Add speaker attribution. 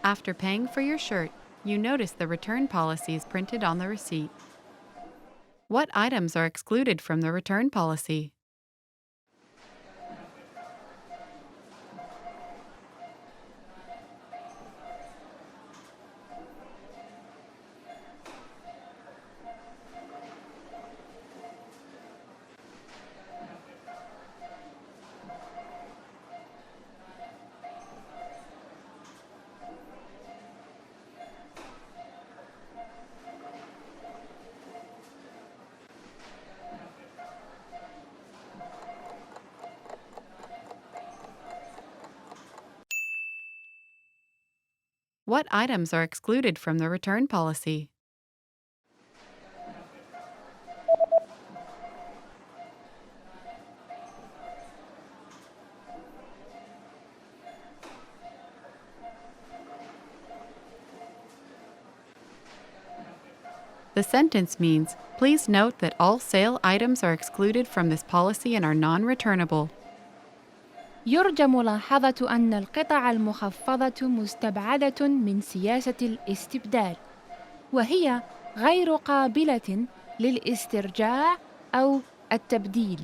Speaker 1: After paying for your shirt, you notice the return policies printed on the receipt. What items are excluded from the return policy? What items are excluded from the return policy? The sentence means, please note that all sale items are excluded from this policy and are non-returnable.
Speaker 2: يرجى ملاحظة أن القطع المخفضة مستبعدة من سياسة الاستبدال، وهي غير قابلة للاسترجاع أو التبديل.